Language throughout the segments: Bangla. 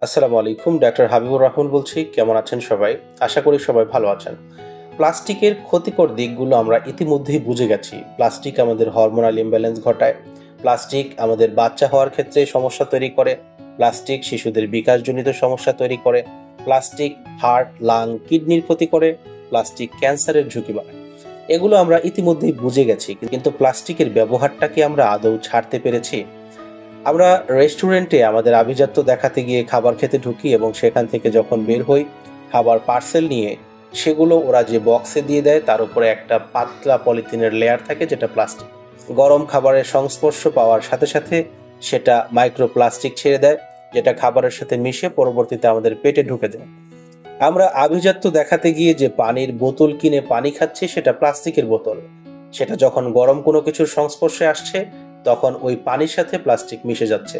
আসসালামু আলাইকুম, ডাক্তার হাবিবুর রহমান বলছি। কেমন আছেন সবাই? আশা করি সবাই ভালো আছেন। প্লাস্টিকের ক্ষতিকর দিকগুলো আমরা ইতিমধ্যেই বুঝে গেছি। প্লাস্টিক আমাদের হরমোনাল ইমব্যালেন্স ঘটায়। প্লাস্টিক আমাদের বাচ্চা হওয়ার ক্ষেত্রে সমস্যা তৈরি করে। প্লাস্টিক শিশুদের বিকাশজনিত সমস্যা তৈরি করে। প্লাস্টিক হার্ট, লাং, কিডনির ক্ষতি করে। প্লাস্টিক ক্যান্সারের ঝুঁকি বাড়ায়। এগুলো আমরা ইতিমধ্যেই বুঝে গেছি, কিন্তু প্লাস্টিকের ব্যবহারটা কি আমরা আদৌ ছাড়তে পেরেছি? আমরা রেস্টুরেন্টে আমাদের আভিজাত্য দেখাতে গিয়ে খাবার খেতে ঢুকি এবং সেখান থেকে যখন বের হই খাবার পার্সেল নিয়ে, সেগুলো ওরা যে বক্সে দিয়ে দেয় তার উপরে একটা পাতলা পলিথিনের লেয়ার থাকে যেটা প্লাস্টিক। গরম খাবারের সংস্পর্শ পাওয়ার সাথে সাথে সেটা মাইক্রোপ্লাস্টিক ছেড়ে দেয়, যেটা খাবারের সাথে মিশে পরবর্তীতে আমাদের পেটে ঢুকে যায়। আমরা আভিজাত্য দেখাতে গিয়ে যে পানির বোতল কিনে পানি খাচ্ছি সেটা প্লাস্টিকের বোতল। সেটা যখন গরম কোনো কিছুর সংস্পর্শে আসছে তখন ওই পানির সাথে প্লাস্টিক মিশে যাচ্ছে।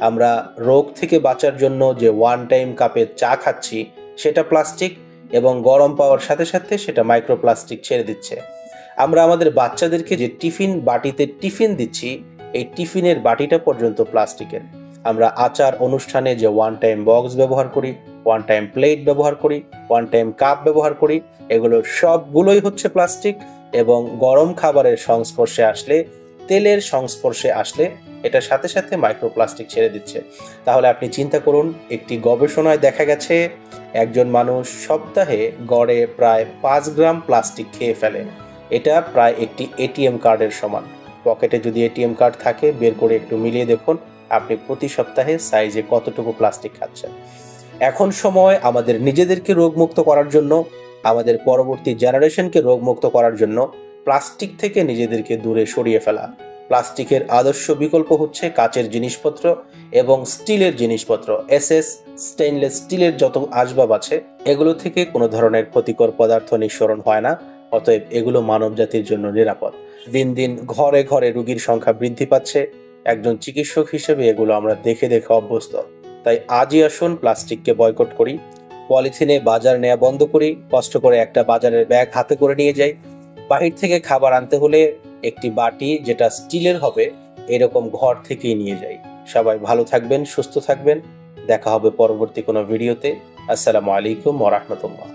আমরা রোগ থেকে বাঁচার জন্য যে ওয়ান টাইম কাপে চা খাচ্ছি সেটা প্লাস্টিক, এবং গরম পাওয়ার সাথে সাথে সেটা মাইক্রোপ্লাস্টিক ছেড়ে দিচ্ছে। আমরা আমাদের বাচ্চাদেরকে যে টিফিন বাটিতে টিফিন দিচ্ছি, এই টিফিনের বাটিটা পর্যন্ত প্লাস্টিকের। আমরা আচার অনুষ্ঠানে যে ওয়ান টাইম বক্স ব্যবহার করি, ওয়ান টাইম প্লেট ব্যবহার করি, ওয়ান টাইম কাপ ব্যবহার করি, এগুলো সবগুলোই হচ্ছে প্লাস্টিক। এবং গরম খাবারের সংস্পর্শে আসলে, তেলের সংস্পর্শে আসলে এটার সাথে সাথে মাইক্রোপ্লাস্টিক ছেড়ে দিচ্ছে। তাহলে আপনি চিন্তা করুন, একটি গবেষণায় দেখা গেছে একজন মানুষ সপ্তাহে গড়ে প্রায় 5 গ্রাম প্লাস্টিক খেয়ে ফেলে। এটা প্রায় একটি এটিএম কার্ডের সমান। পকেটে যদি এটিএম কার্ড থাকে বের করে একটু মিলিয়ে দেখুন আপনি প্রতি সপ্তাহে সাইজে কতটুকু প্লাস্টিক খাচ্ছেন। এখন সময় আমাদের নিজেদেরকে রোগমুক্ত করার জন্য, আমাদের পরবর্তী জেনারেশনকে রোগমুক্ত করার জন্য প্লাস্টিক থেকে নিজেদেরকে দূরে সরিয়ে ফেলা। প্লাস্টিকের আদর্শ বিকল্প হচ্ছে কাচের জিনিসপত্র এবং স্টিলের জিনিসপত্র। এসএস স্টেইনলেস স্টিলের যত আসবাব আছে এগুলো থেকে কোনো ধরনের ক্ষতিকর পদার্থ নিঃসরণ হয় না, অতএব এগুলো মানবজাতির জন্য নিরাপদ। দিন দিন ঘরে ঘরে রোগীর সংখ্যা বৃদ্ধি পাচ্ছে। একজন চিকিৎসক হিসেবে এগুলো আমরা দেখে দেখে অভ্যস্ত। তাই আজই আসুন প্লাস্টিককে বয়কট করি। পলিথিনে বাজার নেওয়া বন্ধ করি। কষ্ট করে একটা বাজারের ব্যাগ হাতে করে নিয়ে যাই। বাহির থেকে খাবার আনতে হলে একটি বাটি যেটা স্টিলের হবে এরকম ঘর থেকেই নিয়ে যাই। সবাই ভালো থাকবেন, সুস্থ থাকবেন। দেখা হবে পরবর্তী কোনো ভিডিওতে। আসসালামু আলাইকুম ওয়া রাহমাতুল্লাহ।